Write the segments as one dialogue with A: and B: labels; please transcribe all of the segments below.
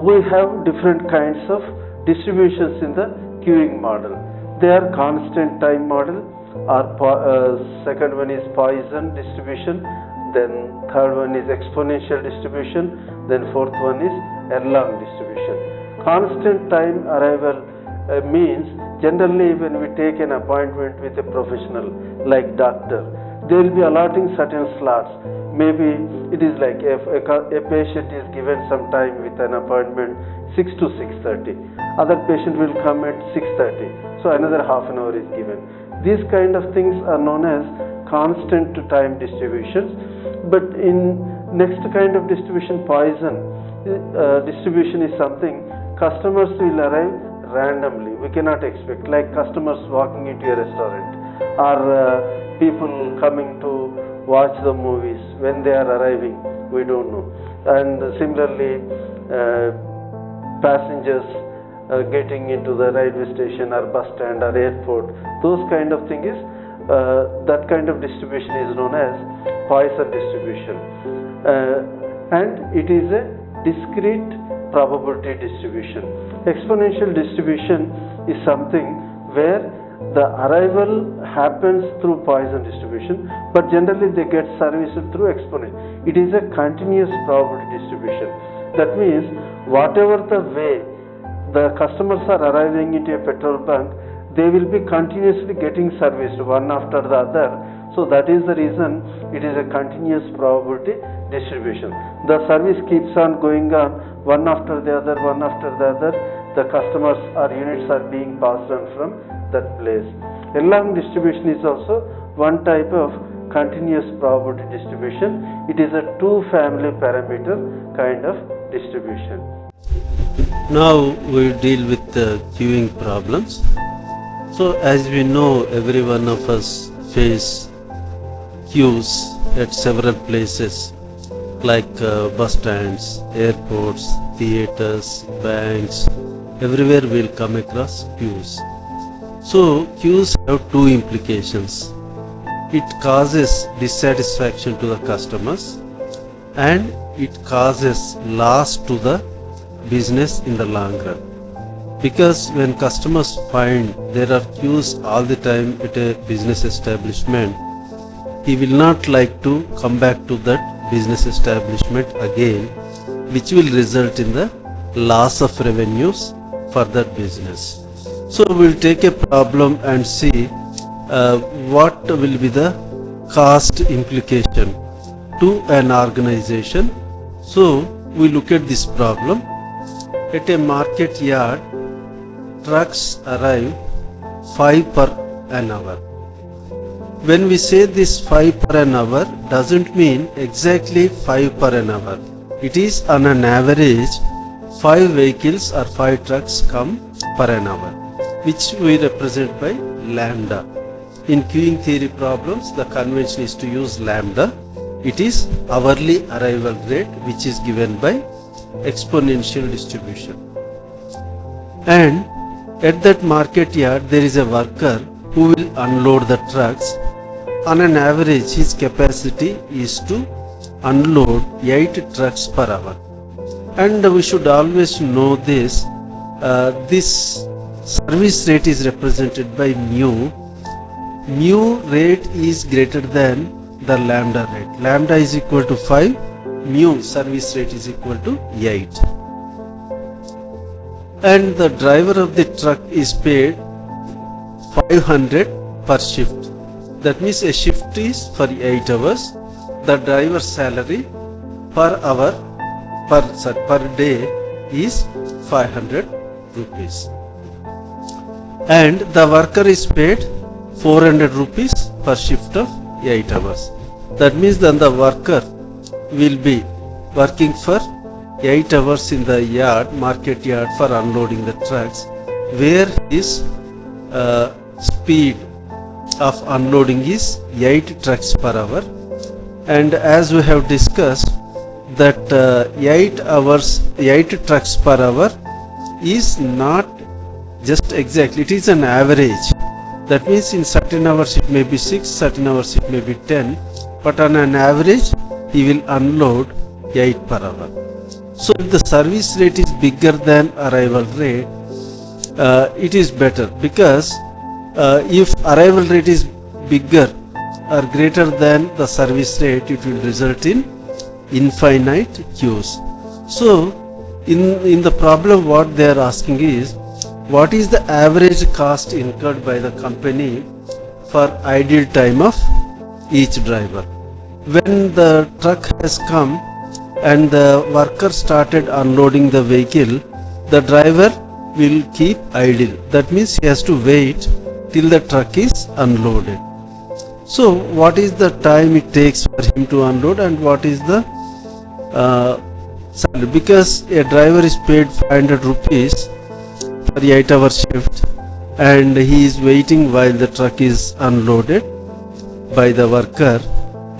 A: We have different kinds of distributions in the queuing model. They are constant time model, or second one is Poisson distribution, then third one is exponential distribution, then fourth one is Erlang distribution. Constant time arrival means generally when we take an appointment with a professional like doctor, they will be allotting certain slots. Maybe it is like if a patient is given some time with an appointment 6 to 6:30, other patient will come at 6:30, so another half an hour is given. These kind of things are known as constant time distributions. But in next kind of distribution, Poisson distribution is something customers will arrive randomly. We cannot expect, like customers walking into a restaurant, or people coming to watch the movies. When they are arriving, we don't know. And similarly, passengers getting into the railway station or bus stand or airport, those kind of thing is that kind of distribution is known as Poisson distribution, and it is a discrete probability distribution. Exponential distribution is something where the arrival happens through Poisson distribution, but generally they get serviced through exponent. It is a continuous probability distribution. That means whatever the way the customers are arriving into a petrol bunk, they will be continuously getting serviced one after the other. So that is the reason it is a continuous probability distribution. The service keeps on going on, one after the other, one after the other. The customers or units are being passed on from that place. Erlang distribution is also one type of continuous probability distribution. It is a two family parameter kind of distribution.
B: Now we deal with the queuing problems. So as we know, every one of us face queues at several places like bus stands, airports, theaters, banks. Everywhere we will come across queues. So queues have two implications. It causes dissatisfaction to the customers and it causes loss to the business in the long run. Because when customers find there are queues all the time at a business establishment, he will not like to come back to that business establishment again, which will result in the loss of revenues for that business. So we will take a problem and see what will be the cost implication to an organization. So we look at this problem. At a market yard, trucks arrive 5 per an hour. When we say this 5 per an hour, doesn't mean exactly 5 per an hour. It is on an average 5 vehicles or 5 trucks come per an hour, which we represent by lambda. In queuing theory problems, the convention is to use lambda. It is hourly arrival rate, which is given by exponential distribution. And at that market yard, there is a worker who will unload the trucks. On an average, his capacity is to unload 8 trucks per hour. And we should always know this. This service rate is represented by mu. Mu rate is greater than the lambda rate. Lambda is equal to 5. Mu service rate is equal to 8. And the driver of the truck is paid 500 per shift. That means a shift is for 8 hours. The driver's salary per hour, per day is 500 rupees. And the worker is paid 400 rupees per shift of 8 hours. That means then the worker will be working for 8 hours in the yard, market yard, for unloading the trucks, where his speed of unloading is 8 trucks per hour. And as we have discussed, that 8 trucks per hour is not just exactly, it is an average. That means in certain hours it may be 6, certain hours it may be 10, but on an average he will unload 8 per hour. So if the service rate is bigger than arrival rate, it is better, because if arrival rate is bigger or greater than the service rate, it will result in infinite queues. So in the problem, what they are asking is, what is the average cost incurred by the company for idle time of each driver? When the truck has come and the worker started unloading the vehicle, the driver will keep idle. That means he has to wait till the truck is unloaded. So what is the time it takes for him to unload, and what is the salary? Because a driver is paid 500 rupees for 8-hour shift, and he is waiting while the truck is unloaded by the worker,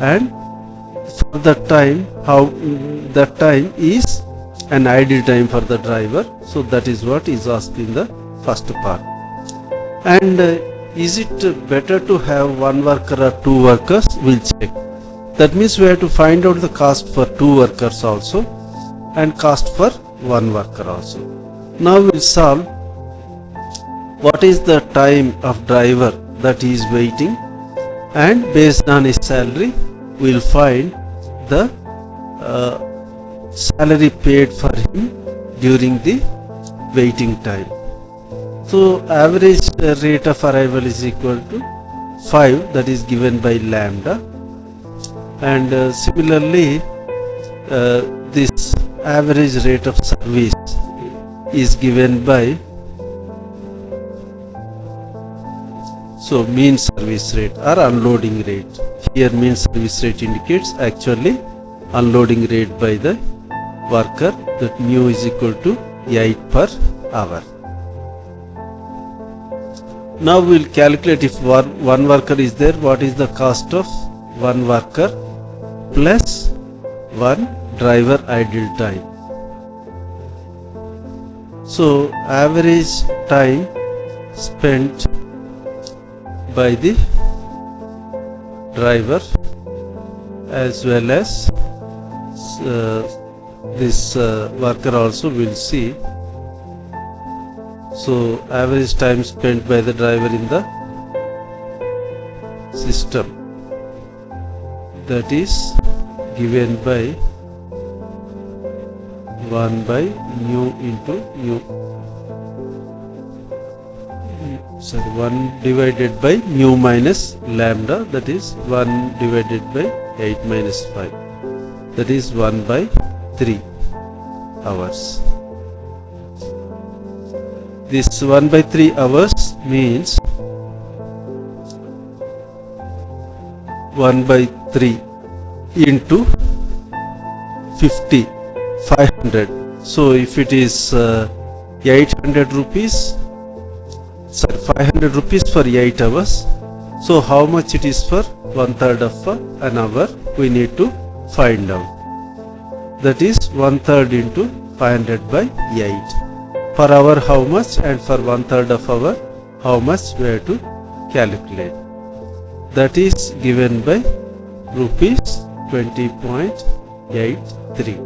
B: and for that time, how that time is an idle time for the driver. So that is what is asked in the first part. And is it better to have one worker or two workers? We'll check. That means we have to find out the cost for two workers also and cost for one worker also. Now we'll solve what is the time of driver that he is waiting, and based on his salary we'll find the salary paid for him during the waiting time. So average rate of arrival is equal to 5, that is given by lambda, and similarly this average rate of service is given by, so mean service rate or unloading rate. Here mean service rate indicates actually unloading rate by the worker, that mu is equal to 8 per hour. Now we will calculate, if one worker is there, what is the cost of one worker plus one driver idle time. So average time spent by the driver as well as this worker also will see. So average time spent by the driver in the system, that is given by 1 by mu into mu, 1 divided by mu minus lambda, that is 1 divided by 8 minus 5, that is 1 by 3 hours. This 1 by 3 hours means 1 by 3 into 50, 500. So if it is 800 rupees, 500 rupees for 8 hours. So how much it is for 1/3 of an hour, we need to find out. That is 1/3 into 500 by 8. Per hour how much, and for 1/3 of hour how much we have to calculate. That is given by rupees 20.83.